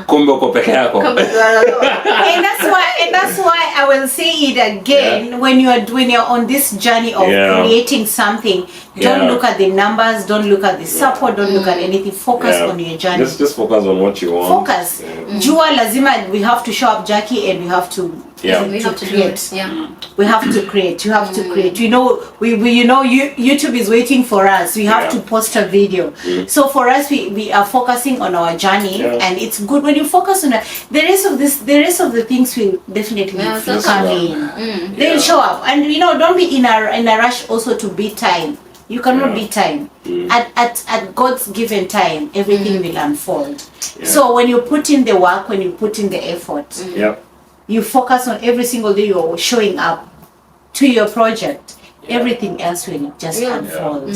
S3: kumbe uko peke yako.
S2: And that's why I will say it again. When you're on this journey of creating something, don't look at the numbers, don't look at the support, don't look at anything. Focus on your journey.
S3: Just focus on what you want.
S2: Focus. Jua lazima, we have to show up, Jackie, and we have to
S1: we have to create.
S2: We have to create. You have to create. You know, YouTube is waiting for us. We have to post a video. So for us, we are focusing on our journey, and it's good when you focus on the rest of the things will definitely come in. They'll show up, and don't be in a rush also to beat time. You cannot beat time. At God's given time, everything will unfold. So when you put in the work, when you put in the effort, you focus on every single day you're showing up to your project, everything else will just unfold.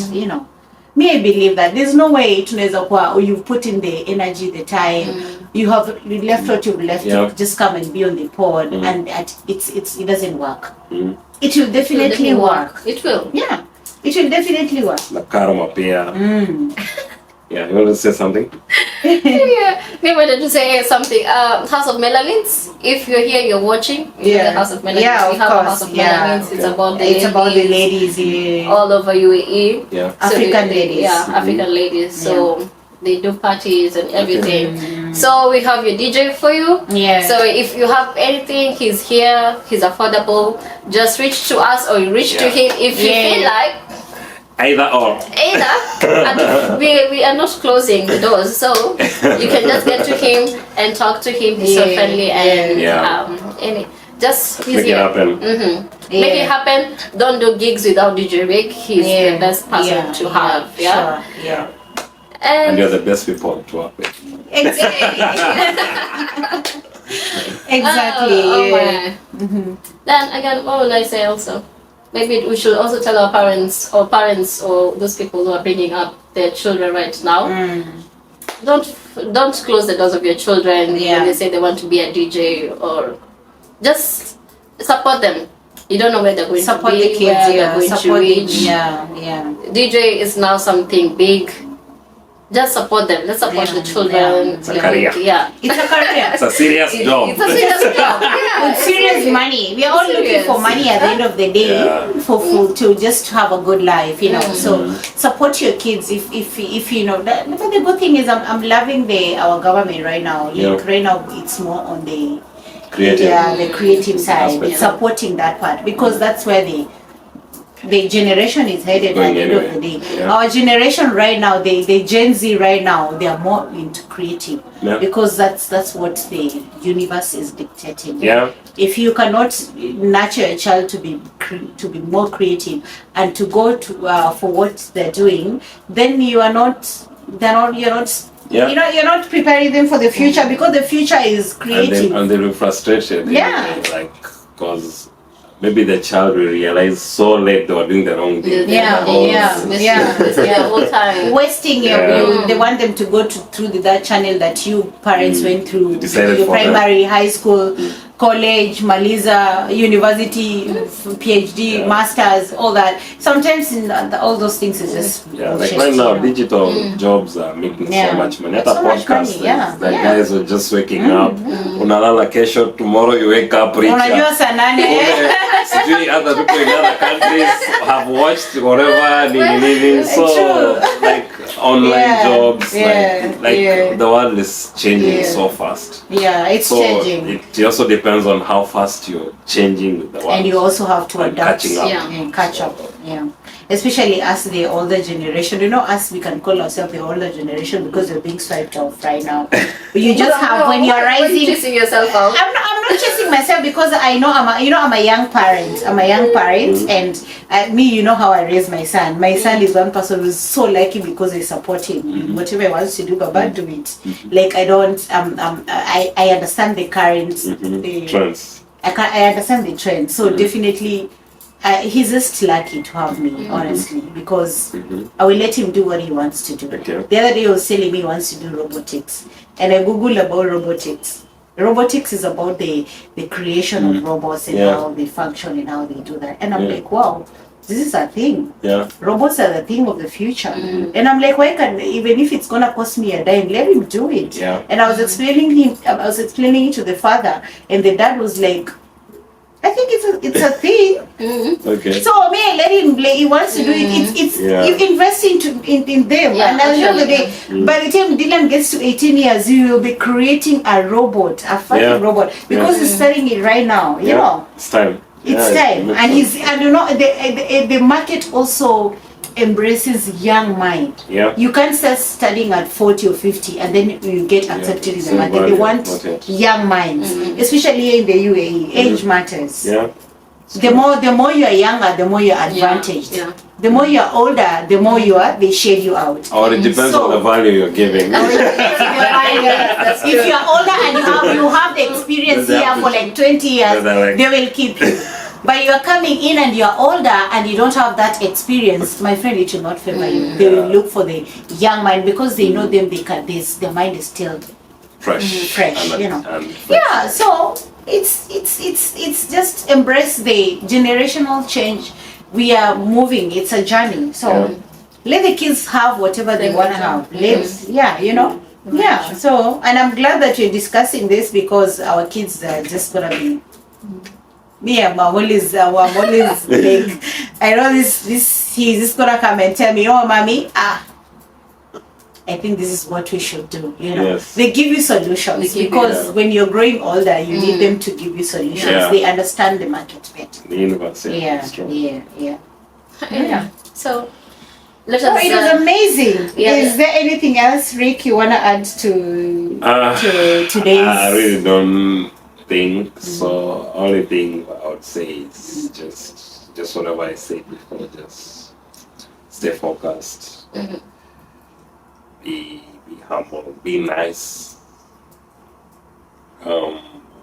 S2: Me, I believe that there's no way you've put in the energy, the time, you left what you've left to just come and be on the pod, and it doesn't work. It will definitely work.
S1: It will.
S2: Yeah, it will definitely work.
S3: The karma pia. Yeah, you want to say something?
S1: We wanted to say something. House of Melalins. If you're here, you're watching. The House of Melalins. We have a House of Melalins. It's about the
S2: ladies
S1: all over UAE.
S2: African ladies.
S1: African ladies. So they do parties and everything. So we have your DJ for you. So if you have anything, he's here. He's affordable. Just reach to us or reach to him if you feel like.
S3: Either or.
S1: And we are not closing the doors, so you can just get to him and talk to him. He's so friendly and just he's
S3: make
S1: here.
S3: It happen.
S1: make it happen. Don't do gigs without DJ Riqq. He's the best person to have.
S2: Sure. Yeah.
S3: And you're the best people to work with.
S2: Exactly. Exactly.
S1: Then again, what would I say also? Maybe we should also tell our parents or those people who are bringing up their children right now. Don't close the doors of your children when they say they want to be a DJ, or just support them. You don't know where they're going to be,
S2: the kids,
S1: where they're going to reach. DJ is now something big. Just support them. Let's support the children.
S3: It's a career.
S2: It's a career.
S3: It's a serious job.
S1: It's a serious job.
S2: With serious money. We are all looking for money at the end of the day for food, to just have a good life, you know. So support your kids if you know that. But the good thing is I'm loving our government right now. Like right now it's more on the creative side, supporting that part, because that's where the generation is headed at the end of the day. Our generation right now, the Gen Z right now, they are more into creative because that's what the universe is dictating. If you cannot nurture a child to be more creative and to go to for what they're doing, then you're not preparing them for the future, because the future is creative.
S3: And they'll be frustrated. Like, because maybe the child will realize so late they were doing the wrong thing.
S1: Whole time
S2: wasting they want them to go through that channel that you parents went through, your primary, high school, college, Maliza, university, PhD, masters, all that. Sometimes all those things is just
S3: like right now, digital jobs are making so much money. At a podcast, the guys are just waking up. Unalala kesho, tomorrow you wake up rich. Other people in other countries have watched whatever. So like online jobs, like the world is changing so fast.
S2: It's changing.
S3: It also depends on how fast you're changing with the world.
S2: And you also have to adapt.
S3: Catching up.
S2: And catch up. Especially us, the older generation. You know, us, we can call ourselves the older generation because we're being swiped off right now. You just have, when you're rising.
S1: Are you chasing yourself out?
S2: I'm not chasing myself, because I know I'm a young parent. And me, you know how I raise my son. My son is one person who's so lucky because I support him. Whatever he wants to do, Baba, do it. Like I don't. I understand the current
S3: trends.
S2: I understand the trend. So definitely. He's just lucky to have me, honestly, because I will let him do what he wants to do. The other day he was telling me he wants to do robotics, and I googled about robotics. Robotics is about the creation of robots and how they function and how they do that. And I'm like, wow, this is a thing. Robots are the thing of the future. And I'm like, why can't, even if it's gonna cost me a dime, let him do it. And I was explaining it to the father, and the dad was like, I think it's a thing. So me, I let him play. He wants to do it. It's you invest in them, and at the end of the day, by the time Dylan gets to 18 years, you will be creating a robot, a fucking robot, because he's studying it right now. You know,
S3: it's time.
S2: It's time, and you know the market also embraces young mind. You can't start studying at 40 or 50 and then you get accepted in the market. They want young minds, especially in the UAE. Age matters. The more you are younger, the more you are advantaged. The more you are older, the more they shade you out.
S3: Or it depends on the value you're giving.
S2: If you are older and you have the experience here for like 20 years, they will keep you. But you are coming in and you are older and you don't have that experience, my friend, it will not favor you. They will look for the young mind, because they know them. Their mind is still fresh, you know. So it's just embrace the generational change. We are moving. It's a journey. So let the kids have whatever they want to have. You know. So, and I'm glad that you're discussing this, because our kids are just gonna be. Me and I'm always like, I know this he's just gonna come and tell me, oh mommy, I think this is what we should do. You know, they give you solutions, because when you're growing older, you need them to give you solutions. They understand the market better.
S3: The universe,
S1: So let us.
S2: It was amazing. Is there anything else, Riqq, you wanna add to today's?
S3: I really don't. thing. So only thing I would say is just whatever I said before. Just stay focused. Be humble. Be nice.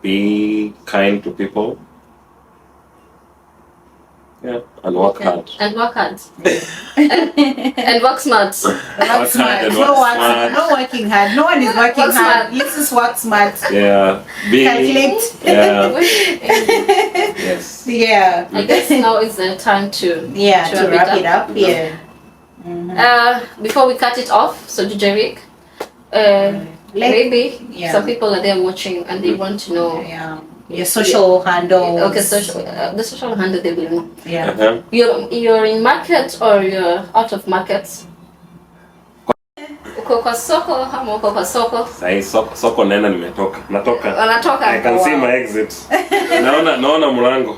S3: Be kind to people. Yeah, and work hard.
S1: And work hard. and work smart.
S2: Work smart. No working hard. No one is working hard. Smart. Let's just work smart.
S3: Yeah.
S2: Calculate.
S3: Yeah. Yes.
S2: Yeah.
S1: I guess now is the time to
S2: wrap it up. Yeah.
S1: Before we cut it off, so DJ Riqq, maybe some people are there watching and they want to know your social handle. Okay, the social handle they will know.
S2: Yeah.
S1: You're in market or you're out of market? Uko kwa soko ama uko kwa soko?
S3: Sai soko nena nimetoka.
S1: Unatoka?
S3: I can see my exit. Naona mlango.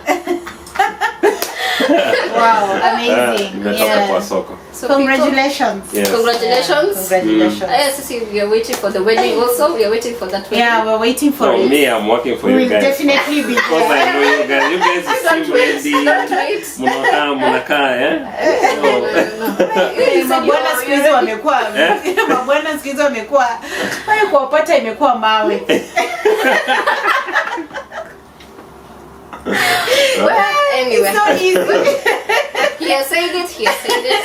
S2: Wow, amazing.
S3: Nimetoka kwa soko.
S1: So
S2: congratulations.
S1: Yes. Congratulations.
S2: Congratulations.
S1: Yes, we are waiting for the wedding also. We are waiting for that wedding.
S2: Yeah, we're waiting for it.
S3: Me, I'm working for you guys.
S2: We'll definitely be there.
S3: Because I know you guys. You guys seem ready.
S1: Don't wait.
S3: Munakaa,
S2: Mabwana siku hizi wamekuwa mabwana siku hizi wamekuwa kuwapata imekuwa mawe.
S1: Anyway.
S2: It's so easy.
S1: He has said it,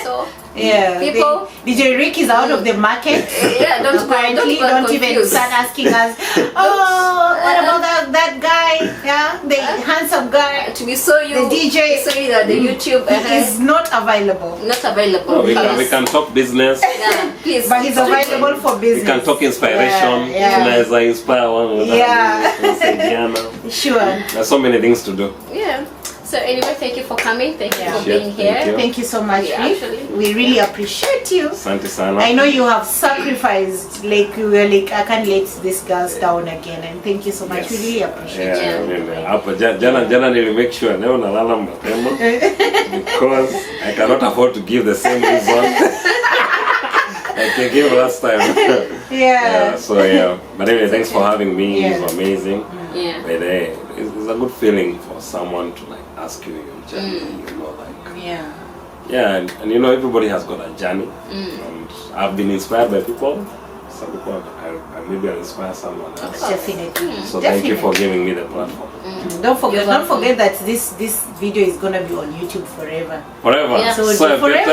S1: so
S2: yeah.
S1: People,
S2: DJ Riqq is out of the market.
S1: Yeah, don't
S2: even start asking us, what about that guy? Yeah, the handsome guy.
S1: We saw you.
S2: The DJ.
S1: We saw you that the YouTube
S2: is not available.
S1: Not available.
S3: No, we can talk business.
S1: Yeah, please.
S2: But he's available for business.
S3: We can talk inspiration.
S2: Yeah.
S3: Inspire one another.
S2: Yeah. Sure.
S3: There's so many things to do.
S1: Yeah. So anyway, thank you for coming. Thank you for being here.
S2: Thank you so much. We really appreciate you.
S3: Asante sana.
S2: I know you have sacrificed. Like you were like, I can't let these girls down again. And thank you so much. We really appreciate you.
S3: Hapo jana nili make sure leo nalala mapema because I cannot afford to give the same reason like I gave last time. But anyway, thanks for having me. It was amazing.
S1: Yeah.
S3: But it's a good feeling for someone to like ask you your journey, you know, like and you know, everybody has got a journey, and I've been inspired by people. Some people I maybe I'll inspire someone else.
S2: Definitely.
S3: So thank you for giving me the platform.
S2: Don't forget that this video is gonna be on YouTube forever.
S3: Forever.
S2: Yeah. So forever.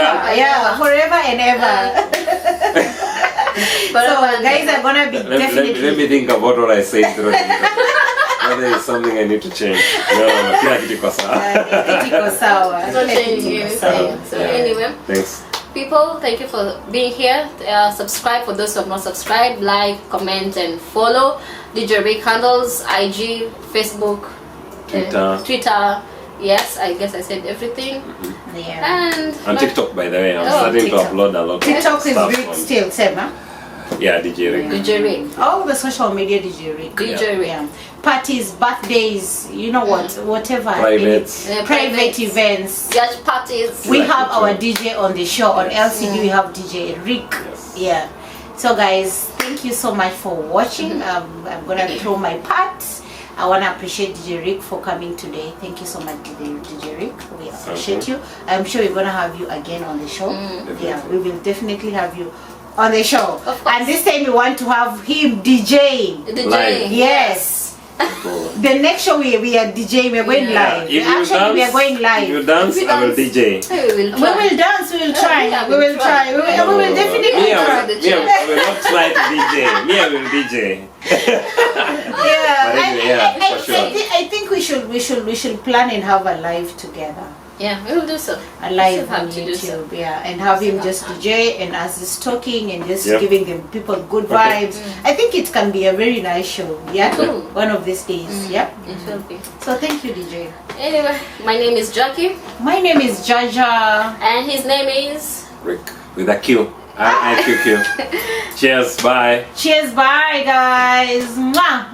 S2: Forever and ever. So guys are gonna be definitely.
S3: Let me think about what I said through. Whether it's something I need to change. No, kila kitu iko sawa.
S2: Iko sawa.
S1: Don't change anything. So anyway.
S3: Thanks.
S1: People, thank you for being here. Subscribe for those who have not subscribed. Like, comment, and follow DJ Riqq handles: IG, Facebook, Twitter. Yes, I guess I said everything. And
S3: TikTok, by the way, I'm starting to upload a lot.
S2: TikTok is big still, Sema.
S3: Yeah, DJ Riqq.
S1: DJ Riqq.
S2: All the social media DJ Riqq.
S1: DJ Riqq.
S2: Yeah. Parties, birthdays, you know what, whatever.
S3: Private
S2: events.
S1: Yacht parties.
S2: We have our DJ on the show. On LCD we have DJ Riqq. Yeah. So guys, thank you so much for watching. I'm gonna throw my part. I want to appreciate DJ Riqq for coming today. Thank you so much, DJ Riqq. We appreciate you. I'm sure we're gonna have you again on the show. Yeah, we will definitely have you on the show. And this time we want to have him DJ.
S3: Live.
S2: Yes. The next show we are DJing, we are going live. Actually, we are going live.
S3: If you dance, I will DJ.
S2: We will dance, we will try. We will try. We will definitely try.
S3: I will not try to DJ. Me, I will DJ.
S2: I think we should plan and have a live together.
S1: Yeah, we will do so.
S2: A live on YouTube, and have him just DJ and us just talking and just giving them people good vibes. I think it can be a very nice show. One of these days. It
S1: will be.
S2: So thank you, DJ.
S1: Anyway, my name is Jackie.
S2: My name is Jaja.
S1: And his name is
S3: Riqq with a Q. I-Q-Q. Cheers, bye.
S2: Cheers, bye guys. Mwah.